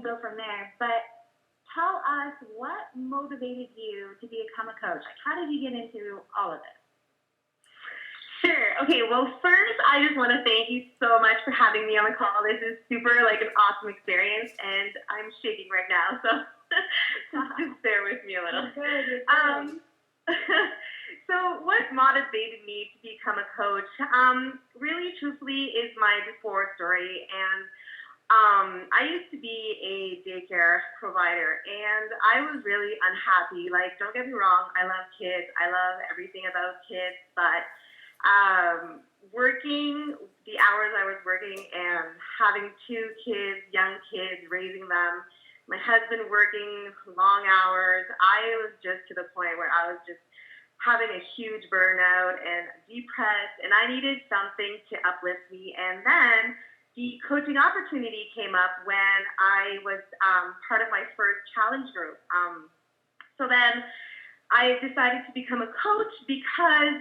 definitely go from there. But tell us what motivated you to become a coach. Like, how did you get into all of this? Sure. Okay, well, first, I just want to thank you so much for having me on the call. This is super, like, an awesome experience, and I'm shaking right now, so just bear with me a little. You're good. So what motivated me to become a coach, really, truthfully, is my before story, and I used to be a daycare provider, and I was really unhappy. Like, don't get me wrong, I love kids. I love everything about kids, but working the hours I was working and having two kids, young kids, raising them, my husband working long hours, I was just to the point where I was just having a huge burnout and depressed, and I needed something to uplift me. And then the coaching opportunity came up when I was part of my first challenge group. So then I decided to become a coach because,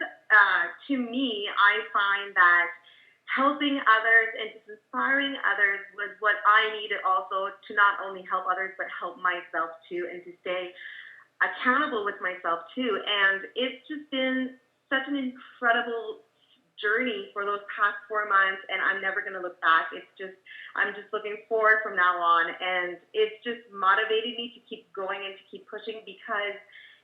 to me, I find that helping others and just inspiring others was what I needed also to not only help others, but help myself too, and to stay accountable with myself too. And it's just been such an incredible journey for those past 4 months, and I'm never going to look back. I'm just looking forward from now on, and it's just motivated me to keep going and to keep pushing, because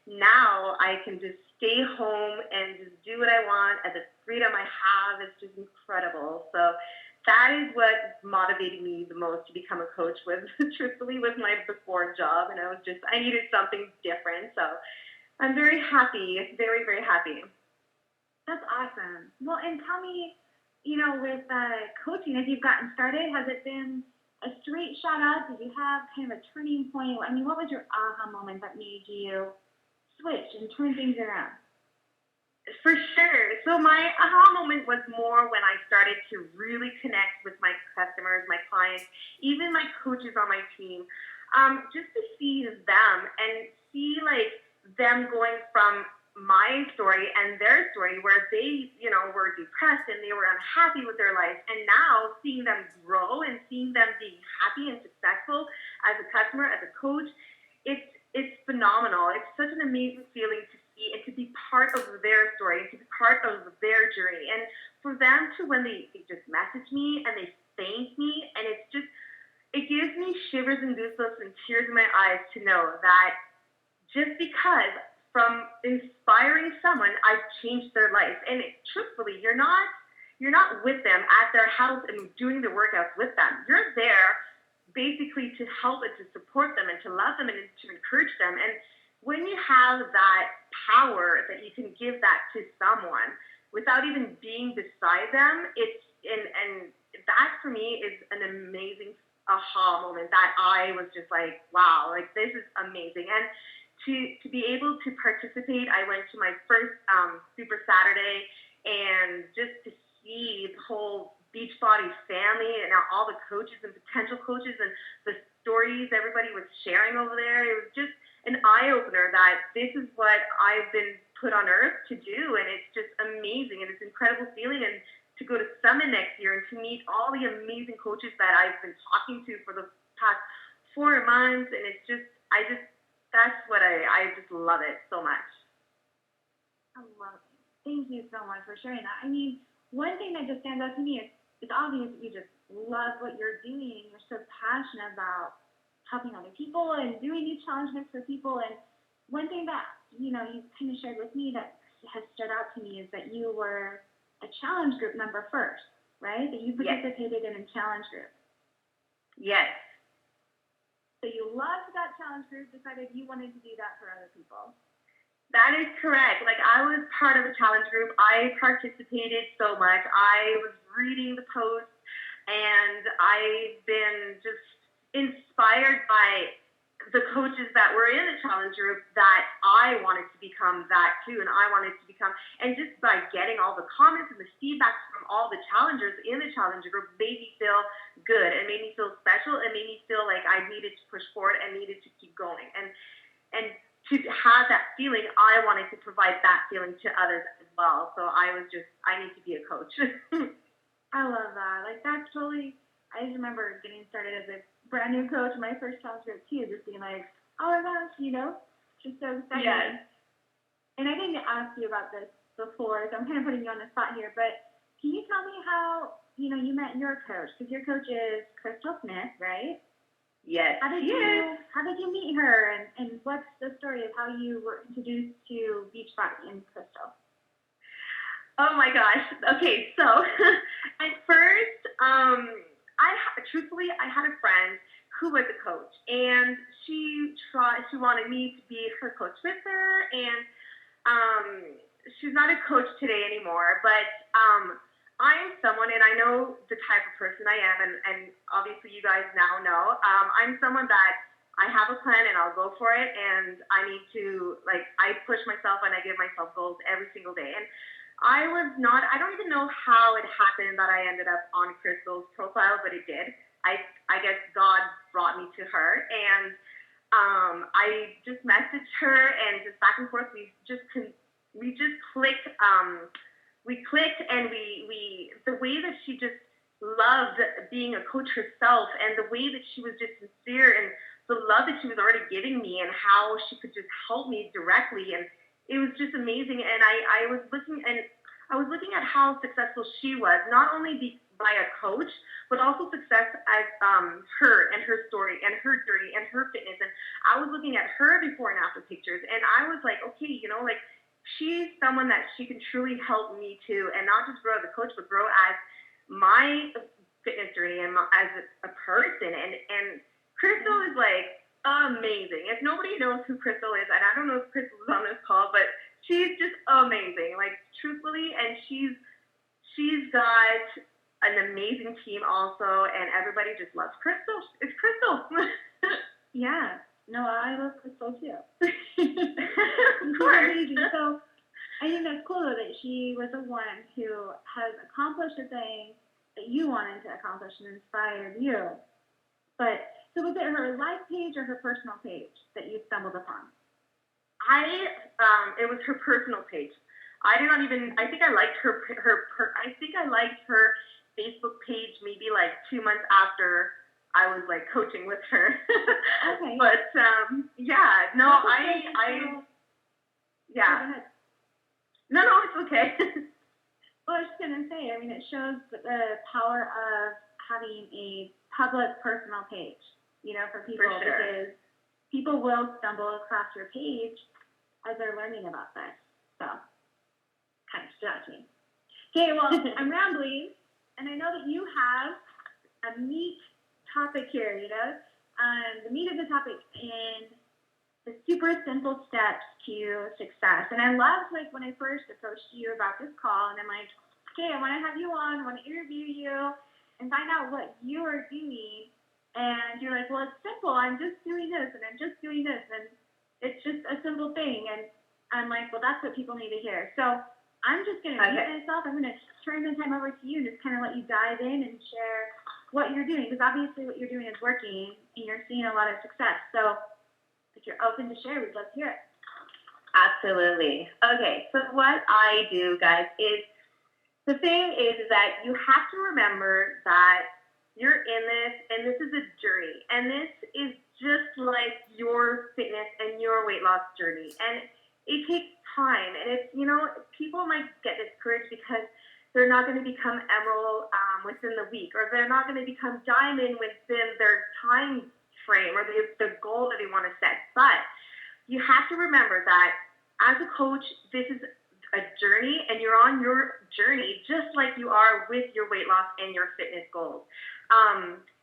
now I can just stay home and just do what I want at the freedom I have. It's just incredible. So that is what motivated me the most to become a coach, was truthfully was my before job, and I needed something different. So I'm very happy, very, very happy. That's awesome. Well, and tell me, with coaching, as you've gotten started, has it been a straight shot up? Did you have kind of a turning point? I mean, what was your aha moment that made you switch and turn things around? For sure. So my aha moment was more when I started to really connect with my customers, my clients, even my coaches on my team, just to see them and see them going from my story and their story, where they, were depressed and they were unhappy with their life, and now seeing them grow and seeing them being happy and successful as a customer, as a coach, it's phenomenal. It's such an amazing feeling to see and to be part of their story and to be part of their journey. And for them to, when they just message me and they thank me, and it gives me shivers and goosebumps and tears in my eyes to know that just because from inspiring someone, I've changed their life. And truthfully, you're not with them at their house and doing the workouts with them. You're there basically to help and to support them and to love them and to encourage them. And when you have that power that you can give that to someone without even being beside them, and that for me is an amazing aha moment that I was just like, wow, like this is amazing. And to be able to participate, I went to my first Super Saturday, and just to see the whole Beachbody family and all the coaches and potential coaches and the stories everybody was sharing over there. It was just an eye-opener that this is what I've been put on earth to do, and it's just amazing, and it's an incredible feeling. And to go to Summit next year and to meet all the amazing coaches that I've been talking to for the past 4 months, and it's just, that's what I just love it so much. I love it. Thank you so much for sharing that. I mean, one thing that just stands out to me is it's obvious that you just love what you're doing. You're so passionate about helping other people and doing these challenges for people. And one thing that, you kind of shared with me that has stood out to me is that you were a challenge group member first, right? That you participated in a challenge group. Yes. So you loved that challenge group, decided you wanted to do that for other people. That is correct. Like, I was part of a challenge group. I participated so much. I was reading the posts, and I've been just inspired by the coaches that were in the challenge group that I wanted to become that too, and I wanted to become, and just by getting all the comments and the feedback from all the challengers in the challenge group made me feel good. It made me feel special. It made me feel like I needed to push forward and needed to keep going. And to have that feeling, I wanted to provide that feeling to others as well. So I need to be a coach. I love that. Like, that's totally, I just remember getting started as a brand new coach, my first transcript too, just being like, oh my gosh, just so excited. Yes. And I didn't ask you about this before, so I'm kind of putting you on the spot here, but can you tell me how, you met your coach? Because your coach is Crystal Smith, right? Yes. How did you meet her, and what's the story of how you were introduced to Beachbody and Crystal? Oh my gosh. Okay, so at first, truthfully, I had a friend who was a coach, and she wanted me to be her coach with her, and she's not a coach today anymore, but I am someone, and I know the type of person I am, and obviously you guys now know, I'm someone that I have a plan and I'll go for it, and I need to, I push myself and I give myself goals every single day. And I don't even know how it happened that I ended up on Crystal's profile, but it did. I guess God brought me to her, and I just messaged her, and just back and forth, we just clicked. We clicked, and we the way that she just loved being a coach herself, and the way that she was just sincere, and the love that she was already giving me, and how she could just help me directly, and it was just amazing. And I was looking at how successful she was, not only by a coach, but also success as her and her story and her journey and her fitness. And I was looking at her before and after pictures, and I was like, okay, she's someone that she can truly help me too, and not just grow as a coach, but grow as my fitness journey and as a person. And Crystal is amazing. If nobody knows who Crystal is, and I don't know if Crystal is on this call, but she's just amazing, truthfully, and she's got an amazing team also, and everybody just loves Crystal. It's Crystal. Yeah. No, I love Crystal too. Of course. Amazing. So I think that's cool though, that she was the one who has accomplished the thing that you wanted to accomplish and inspired you. But so was it her life page or her personal page that you stumbled upon? It was her personal page. I think I liked I liked her Facebook page maybe 2 months after I was coaching with her. Okay. But yeah, no, yeah. No, it's okay. Well, I was just gonna say, it shows the power of having a public personal page, for people, For sure. because people will stumble across your page as they're learning about this. So, kind of stood out to me. Okay, well, I'm rambling, and I know that you have a meat topic here, the meat of the topic, and the super simple steps to success. And I loved, when I first approached you about this call, and I'm like, okay, I want to have you on, I want to interview you, and find out what you are doing. And you're like, well, it's simple. I'm just doing this, and I'm just doing this, and it's just a simple thing. And I'm like, well, that's what people need to hear. So I'm just going to mute myself. I'm going to turn the time over to you and just kind of let you dive in and share what you're doing, because obviously what you're doing is working, and you're seeing a lot of success. So if you're open to share, we'd love to hear it. Absolutely. Okay, so what I do, guys, is the thing is that you have to remember that you're in this, and this is a journey, and this is just like your fitness and your weight loss journey, and it takes time, and it's, people might get discouraged because they're not going to become emerald within the week, or they're not going to become diamond within their time frame or the goal that they want to set. But you have to remember that as a coach, this is a journey, and you're on your journey just like you are with your weight loss and your fitness goals.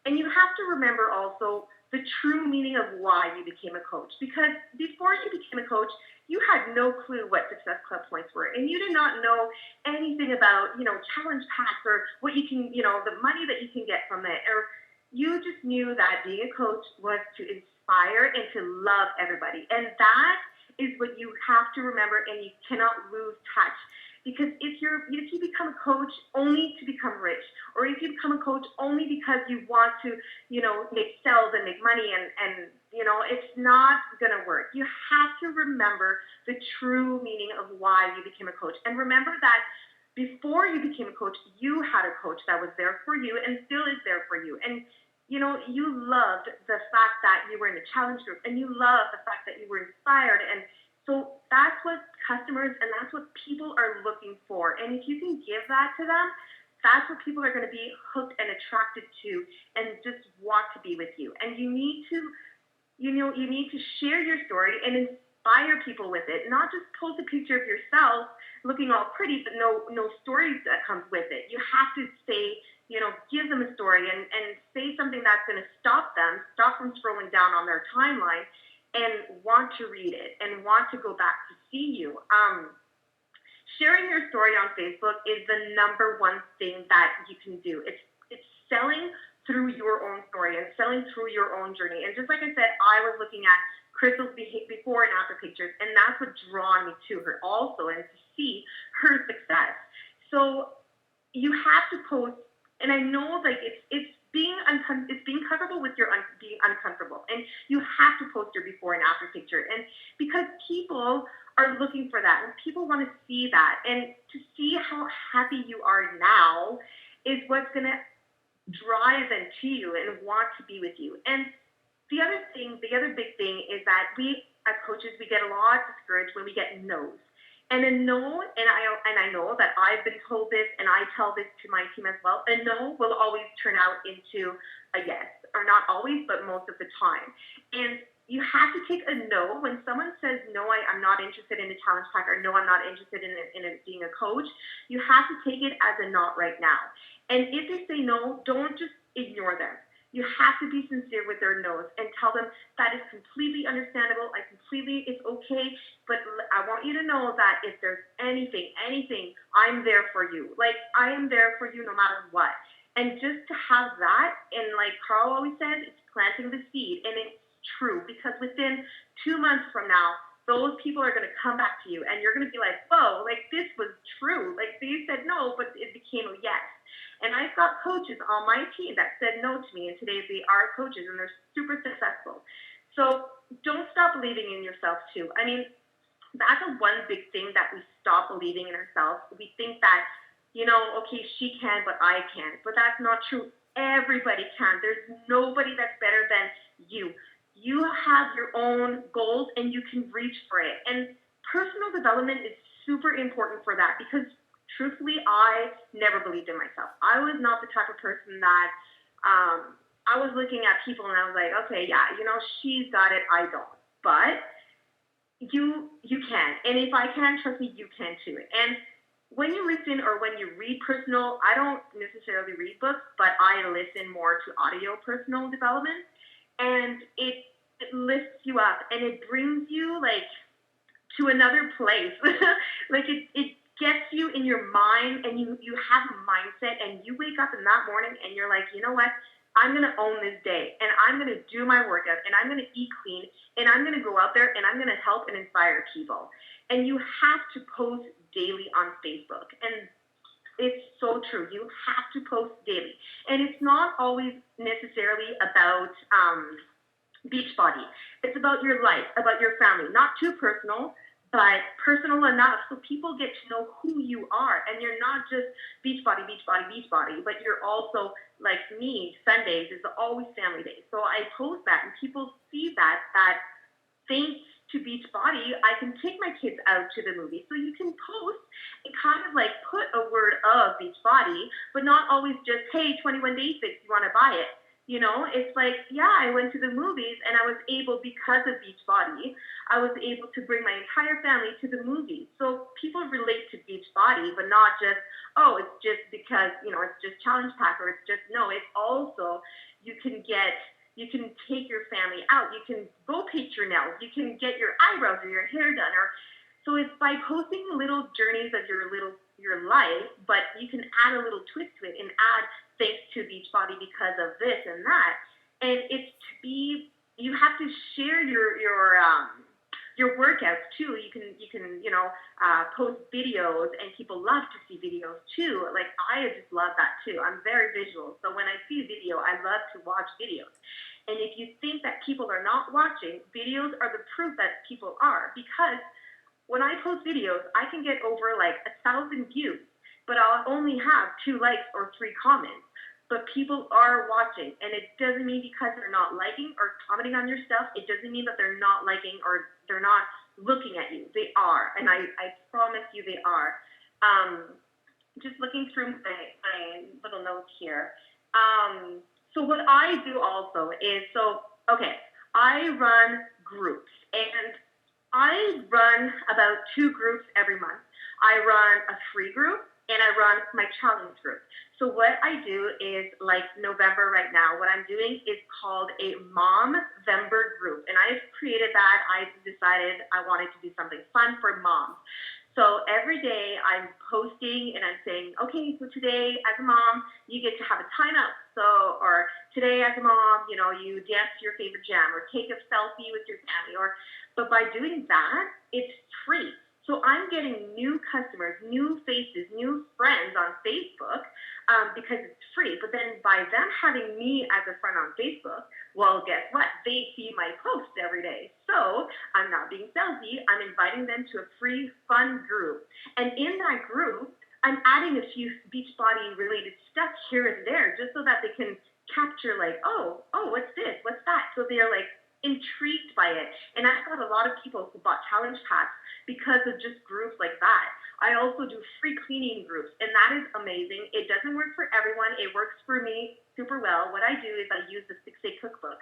And you have to remember also the true meaning of why you became a coach, because before you became a coach, you had no clue what Success Club points were, and you did not know anything about, challenge packs or what you can, the money that you can get from it, or you just knew that being a coach was to inspire and to love everybody. And that is what you have to remember, and you cannot lose touch. Because if you become a coach only to become rich, or if you become a coach only because you want to, make sales and make money, and it's not gonna work. You have to remember the true meaning of why you became a coach. And remember that before you became a coach, you had a coach that was there for you and still is there for you. And you loved the fact that you were in a challenge group and you loved the fact that you were inspired. And so that's what customers and that's what people are looking for. And if you can give that to them, that's what people are going to be hooked and attracted to and just want to be with you. And you need to share your story and inspire people with it, not just post a picture of yourself looking all pretty, but no stories that comes with it. You have to say, give them a story and say something that's going to stop from scrolling down on their timeline and want to read it and want to go back to see you. Sharing your story on Facebook is the number one thing that you can do. It's selling through your own story and selling through your own journey. And just like I said, I was looking at Crystal's before and after pictures, and that's what drawn me to her also, and to see her success. So you have to post, and I know like it's being comfortable with your being uncomfortable, and you have to post your before and after picture, and because people are looking for that, and people want to see that, and to see how happy you are now is what's gonna drive them to you and want to be with you. And the other big thing is that we as coaches, we get a lot discouraged when we get no's. And a no, and I know that I've been told this, and I tell this to my team as well, a no will always turn out into a yes, or not always, but most of the time. And you have to take a no when someone says, no, I'm not interested in a challenge pack, or no, I'm not interested in being a coach. You have to take it as a not right now. And if they say no, don't just ignore them. You have to be sincere with their no's and tell them that is completely understandable. It's okay, but I want you to know that if there's anything, I'm there for you. Like, I am there for you no matter what. And just to have that, and like Carl always says, it's planting the seed, and it's true, because within 2 months from now, those people are going to come back to you, and you're going to be like, whoa, like this was true. Like they said no, but it became a yes. And I've got coaches on my team that said no to me, and today they are coaches, and they're super successful. So don't stop believing in yourself too. I mean, that's one big thing that we stop believing in ourselves. We think that, okay, she can, but I can't. But that's not true. Everybody can. There's nobody that's better than you. You have your own goals, and you can reach for it. And personal development is super important for that, because truthfully, I never believed in myself. I was not the type of person that I was looking at people and I was like, okay, yeah, she's got it, I don't. But you can. And if I can, trust me, you can too. And when you listen or when you read personal, I don't necessarily read books, but I listen more to audio personal development. And it lifts you up, and it brings you like to another place. Like it gets you in your mind, and you have a mindset, and you wake up in that morning and you're like, you know what? I'm going to own this day, and I'm going to do my workout, and I'm going to eat clean, and I'm going to go out there, and I'm going to help and inspire people. And you have to post daily on Facebook. And it's so true. You have to post daily. And it's not always necessarily about Beachbody. It's about your life, about your family. Not too personal, but personal enough so people get to know who you are. And you're not just Beachbody, but you're also, like me, Sundays is always family day. So I post that, and people see that thanks to Beachbody, I can take my kids out to the movie. So you can post and kind of like put a word of Beachbody, but not always just, hey, 21 Day Fix, you want to buy it? It's like, yeah, I went to the movies, and I was able, because of Beachbody, I was able to bring my entire family to the movies. So people relate to Beachbody, but not just, oh, it's just because, it's just Challenge Pack, or it's just, no, it's also, you can take your family out, you can go paint your nails, you can get your eyebrows or your hair done, so it's by posting little journeys of your life, but you can add a little twist to it and add thanks to Beachbody because of this and that. And it's you have to share your workouts too. You can post videos, and people love to see videos too. Like, I just love that too. I'm very visual, so when I see a video, I love to watch videos. And if you think that people are not watching, videos are the proof that people are, because when I post videos, I can get over like 1,000 views, but I'll only have 2 likes or 3 comments. but people are watching, and it doesn't mean because they're not liking or commenting on your stuff, it doesn't mean that they're not liking or they're not looking at you. They are, and I promise you they are. Just looking through my little notes here. So what I do also is, okay, I run groups, and I run about 2 groups every month. I run a free group, and I run my challenge group. So what I do is, like November right now, what I'm doing is called a Mom-vember group. And I've created that. I decided I wanted to do something fun for moms. So every day I'm posting and I'm saying, okay, so today as a mom, you get to have a timeout. So, or today as a mom, you dance to your favorite jam or take a selfie with your family. But by doing that, it's free. So I'm getting new customers, new faces, new friends on Facebook because it's free. But then by them having me as a friend on Facebook, well, guess what? They see my posts every day. So I'm not being salesy. I'm inviting them to a free, fun group. And in that group, I'm adding a few Beachbody related stuff here and there just so that they can capture like, oh, what's this? What's that? So they're like intrigued by it. And I've got a lot of people who bought challenge packs because of just groups like that. I also do free cleaning groups, and that is amazing. It doesn't work for everyone. It works for me super well. What I do is I use the 6-day cookbook.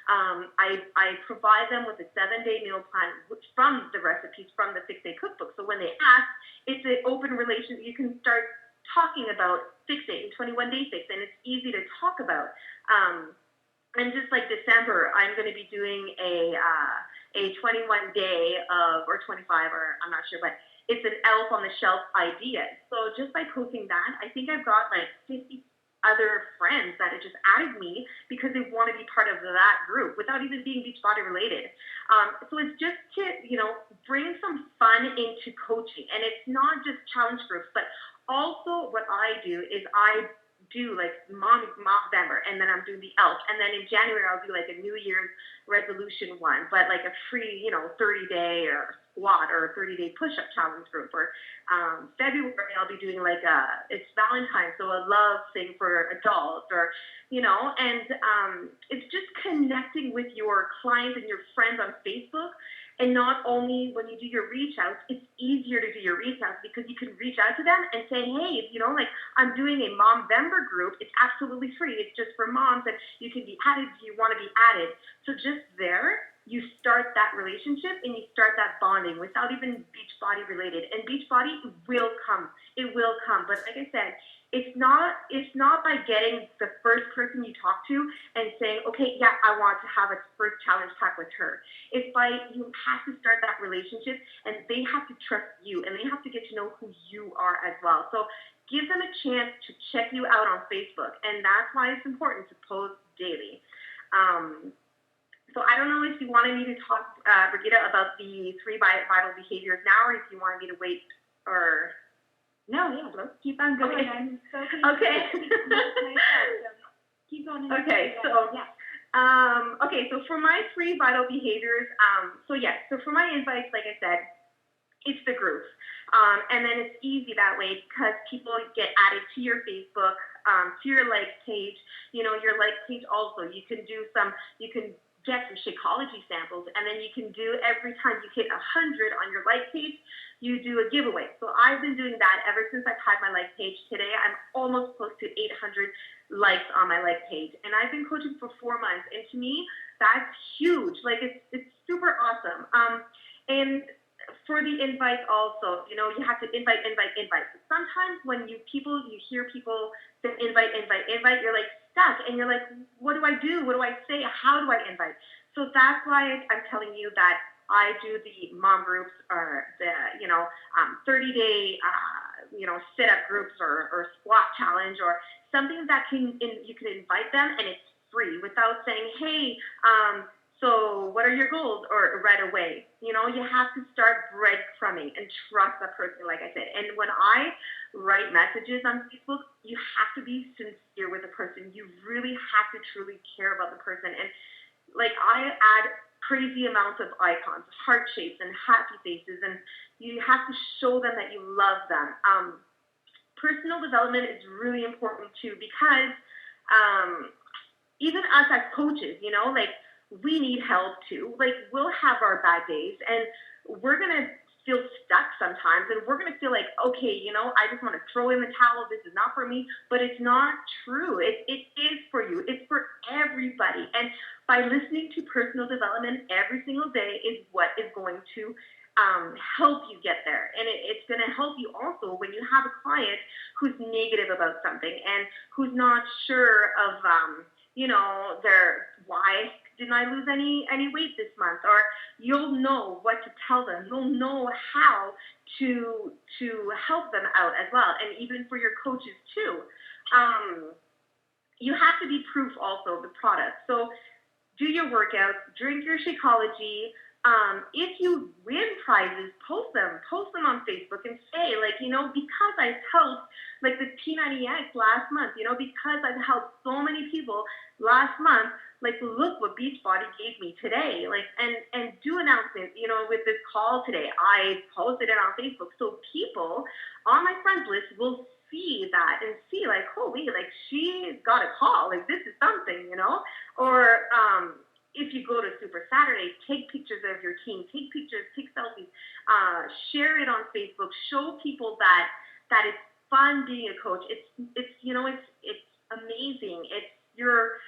I provide them with a 7-day meal plan from the recipes from the 6-day cookbook. So when they ask, it's an open relation. You can start talking about fix it and 21-day fix, and it's easy to talk about. And just like December, I'm going to be doing a 21-day or 25, or I'm not sure, but it's an elf on the shelf idea. So just by posting that, I think I've got like 50 other friends that have just added me because they want to be part of that group without even being Beachbody related. So it's just to, bring some fun into coaching. And it's not just challenge groups, but also what I do is I do like Mom-vember, and then I'm doing the elf, and then in January I'll do like a New Year's resolution one, but like a free 30-day or squat or 30-day push-up challenge group. Or February I'll be doing like it's Valentine's, so a love thing for adults, or and it's just connecting with your clients and your friends on Facebook. And not only when you do your reach outs, it's easier to do your reach outs because you can reach out to them and say, hey, like I'm doing a Mom-vember group. It's absolutely free. It's just for moms, and you can be added if you want to be added. So just there, you start that relationship and you start that bonding without even Beachbody related. And Beachbody will come. It will come. But like I said, it's not by getting the first person you talk to and saying, okay, yeah, I want to have a first challenge pack with her. It's by you have to start that relationship, and they have to trust you, and they have to get to know who you are as well. So give them a chance to check you out on Facebook, and that's why it's important to post daily. So I don't know if you wanted me to talk, Brigitte, about the 3 vital behaviors now, or if you wanted me to wait, or... No, yeah, let's keep on going. Okay. I'm so okay. Keep going. Okay, so yeah. Okay, so for my 3 vital behaviors, so for my invites, like I said, it's the groups, and then it's easy that way because people get added to your Facebook, to your like page. Your like page also. You can get some Shakeology samples, and then you can do every time you hit 100 on your like page, you do a giveaway. So I've been doing that ever since I've had my like page. Today I'm almost close to 800 likes on my like page, and I've been coaching for 4 months, and to me that's huge. Like it's super awesome. And for the invites also, you have to invite. But sometimes when you hear people that invite, you're like stuck, and you're like, what do I do? What do I say? How do I invite? So that's why I'm telling you that I do the mom groups, or the 30-day sit-up groups, or squat challenge, or something that you can invite them and it's free without saying, hey, so what are your goals, or right away. You have to start breadcrumbing and trust that person, like I said. And when I write messages on Facebook, you have to be sincere with the person. You really have to truly care about the person. And like I add crazy amounts of icons, heart shapes, and happy faces, and you have to show them that you love them. Personal development is really important too, because even us as coaches, like we need help too. Like we'll have our bad days and we're going to feel stuck sometimes and we're going to feel like, okay, I just want to throw in the towel. This is not for me, but it's not true. It is for you. It's for everybody. And by listening to personal development every single day is what is going to help you get there. And it's going to help you also when you have a client who's negative about something and who's not sure of, their why didn't I lose any weight this month? Or you'll know what to tell them. You'll know how to help them out as well. And even for your coaches too. You have to be proof also of the product. So do your workouts, drink your Shakeology. If you win prizes, post them on Facebook and say, because I've helped, like the P90X last month, because I've helped so many people last month, like, look what Beachbody gave me today, and do announcements, with this call today, I posted it on Facebook, so people on my friends list will see that and see, like, holy, like, she got a call, like, this is something, or, if you go to Super Saturday, take pictures of your team, take pictures, take selfies, share it on Facebook, show people that it's fun being a coach. It's amazing. You're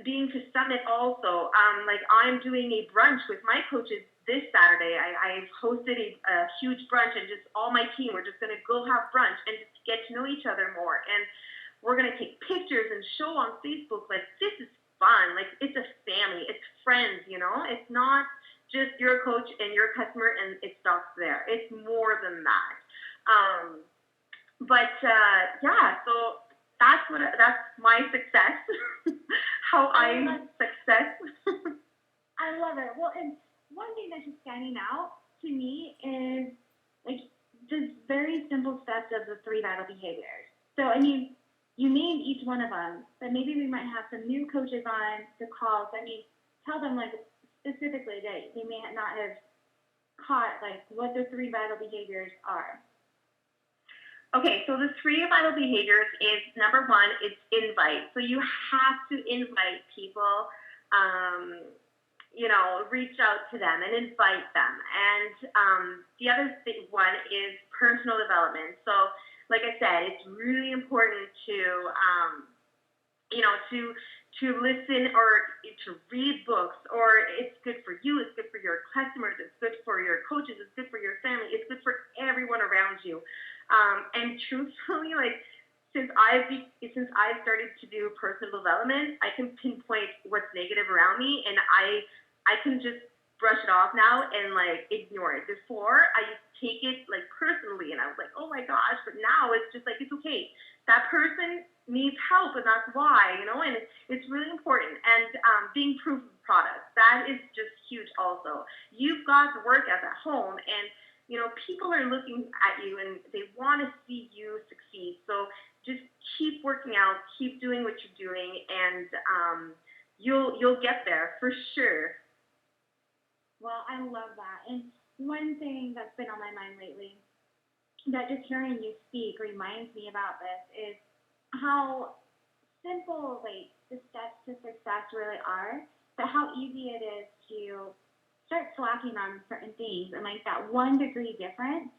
being to Summit also. Like I'm doing a brunch with my coaches this Saturday. I've hosted a huge brunch and just all my team, we're just going to go have brunch and just get to know each other more. And we're going to take pictures and show on Facebook, like, this is fun. Like, it's a family. It's friends, It's not just your coach and your customer and it stops there. It's more than that. So that's my success. How I success. I love it. Well, and one thing that's just standing out to me is, like, just very simple steps of the 3 vital behaviors. So, I mean, you named each one of them, but maybe we might have some new coaches on the calls. I mean, tell them, like, specifically that they may not have caught, like, what the 3 vital behaviors are. Okay, so the 3 vital behaviors is, number 1, it's invite. So you have to invite people, reach out to them and invite them. And the other one is personal development. So, like I said, it's really important to listen or to read books, or it's good for you, it's good for your customers, it's good for your coaches, it's good for your family, it's good for everyone around you. And truthfully, like, since I've started to do personal development, I can pinpoint what's negative around me, and I can just brush it off now and, like, ignore it. Before, I used to take it, like, personally, and I was like, oh my gosh, but now it's just like, it's okay. That person needs help, and that's why, and it's really important. And being proof of product, that is just huge also. You've got the workouts at home, and, people are looking at you, and they want to see you succeed. So just keep working out, keep doing what you're doing, and you'll get there for sure. Well, I love that. And one thing that's been on my mind lately that just hearing you speak reminds me about this is how simple, like, the steps to success really are, but how easy it is to start slacking on certain things. And, like, that 1 degree difference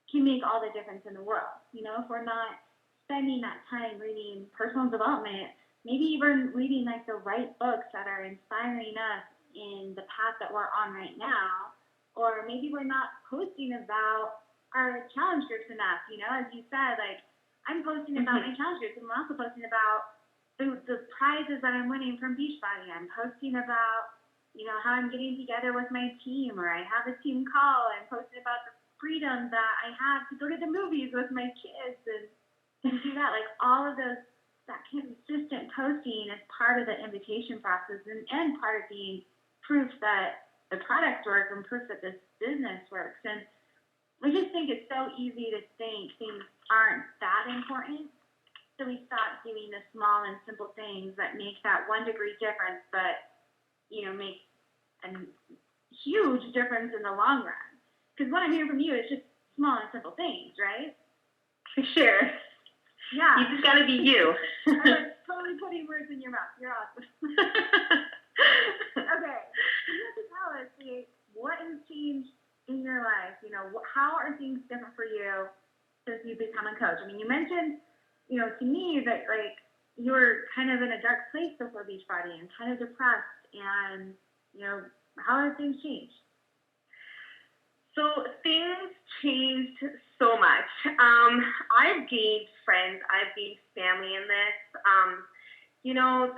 can make all the difference in the world. If we're not spending that time reading personal development, maybe even reading, like, the right books that are inspiring us in the path that we're on right now, or maybe we're not posting about our challenge groups enough, as you said, like, I'm posting about my challenge groups, and I'm also posting about the prizes that I'm winning from Beachbody. I'm posting about, how I'm getting together with my team, or I have a team call, and posting about the freedom that I have to go to the movies with my kids, and do that, like, all of those, that consistent posting is part of the invitation process and part of being proof that the products work and proof that this business works. And we just think it's so easy to think things aren't that important, so we stop doing the small and simple things that make that 1 degree difference, but, make a huge difference in the long run. Because what I'm hearing from you is just small and simple things, right? For sure. Yeah. You just got to be you. But totally putting words in your mouth. You're awesome. Okay, so you have to tell us, like, what has changed in your life? You know, how are things different for you since you've become a coach? I mean, you mentioned, you know, to me that, like, you were kind of in a dark place before Beachbody and kind of depressed, and, you know, how have things changed? So things changed so much. I've gained friends, I've gained family in this. You know,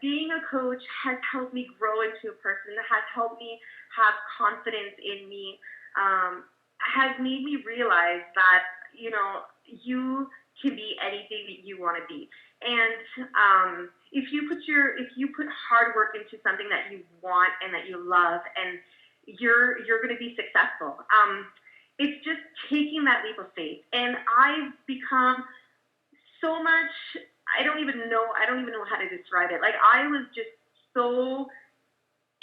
being a coach has helped me grow into a person, has helped me have confidence in me, has made me realize that, you know, you can be anything that you want to be. And if you put hard work into something that you want and that you love, and you're going to be successful. It's just taking that leap of faith, and I've become so much. I don't even know how to describe it. Like, I was just so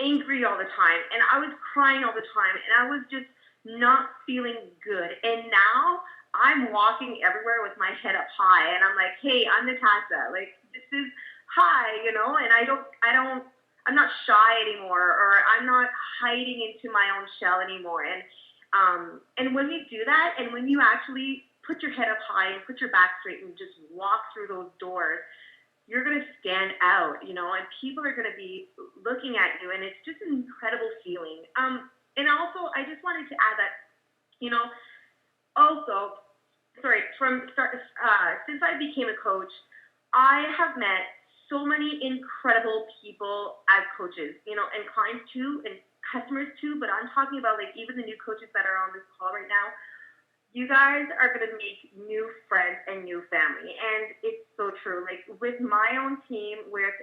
angry all the time, and I was crying all the time, and I was just not feeling good. And now I'm walking everywhere with my head up high, and I'm like, hey, I'm Natacha. Like, this is hi, you know, and I'm not shy anymore, or I'm not hiding into my own shell anymore. And when you do that, and when you actually put your head up high and put your back straight and just walk through those doors, you're going to stand out, you know, and people are going to be looking at you, and it's just an incredible feeling. And also, I just wanted to add that, you know, also, since I became a coach, I have met so many incredible people as coaches, you know, and clients too, and customers too, but I'm talking about, like, even the new coaches that are on this call right now. You guys are going to make new friends and new family, and it's so true. Like, with my own team, with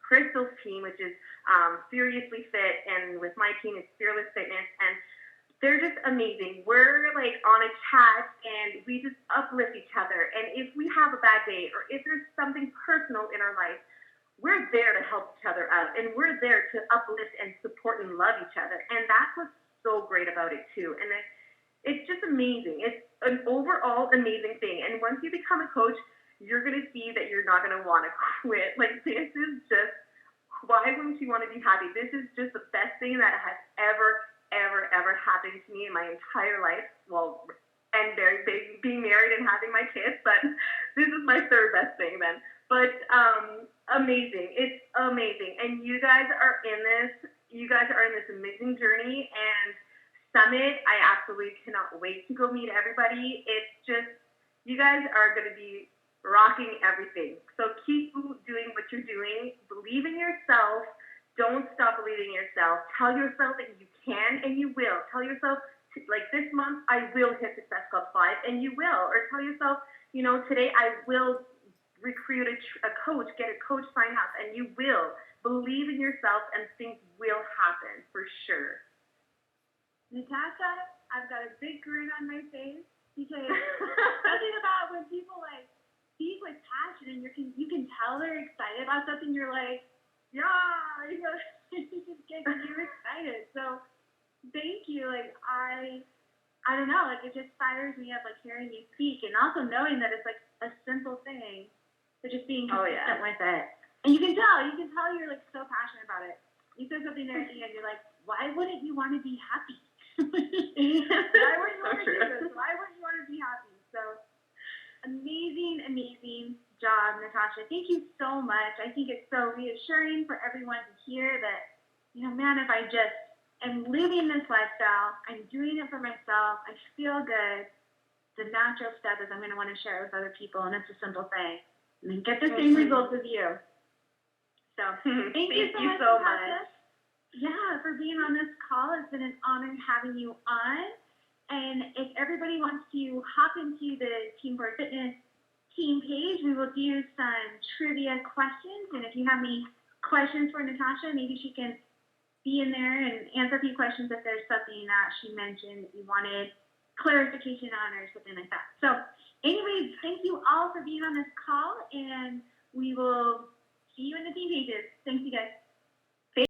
Crystal's team, which is Furiously Fit, and with my team, it's Fearless Fitness, and they're just amazing. We're, like, on a chat, and we just uplift each other. And if we have a bad day, or if there's something personal in our life, we're there to help each other out, and we're there to uplift and support and love each other. And that's what's so great about it too. And it's just amazing. It's an overall amazing thing. And once you become a coach, you're going to see that you're not going to want to quit. Like, this is just, why wouldn't you want to be happy? This is just the best thing that has ever happened to me in my entire life. Well, and being married and having my kids, but this is my third best thing then. But amazing. It's amazing. And you guys are in this. You guys are in this amazing journey. And Summit, I absolutely cannot wait to go meet everybody. It's just, you guys are going to be rocking everything. So keep doing what you're doing. Believe in yourself. Don't stop believing in yourself. Tell yourself that you can and you will. Tell yourself, like, this month, I will hit Success Club 5, and you will. Or tell yourself, you know, today I will recruit a coach, get a coach sign up, and you will. Believe in yourself, and things will happen for sure. Natacha, I've got a big grin on my face, because something about when people, like, speak with passion, and you can tell they're excited about something, you're like, yeah, you know, it just gets you excited. So thank you. Like, I don't know, like, it just fires me up, like, hearing you speak, and also knowing that it's, like, a simple thing, but just being consistent with it. And you can tell you're, like, so passionate about it. You said something there at the end, you're like, why wouldn't you want to be happy? Why wouldn't you want to do this? Why wouldn't you want to be happy? So, amazing job, Natacha. Thank you so much. I think it's so reassuring for everyone to hear that, you know, man, if I just am living this lifestyle, I'm doing it for myself, I feel good, the natural step is I'm going to want to share it with other people, and it's a simple thing. And then get the same results as you. So, thank you so much. Yeah, for being on this call. It's been an honor having you on. And if everybody wants to hop into the Team for Fitness team page, we will do some trivia questions. And if you have any questions for Natacha, maybe she can be in there and answer a few questions if there's something that she mentioned that you wanted clarification on or something like that. So anyways, thank you all for being on this call, and we will see you in the team pages. Thanks, you guys.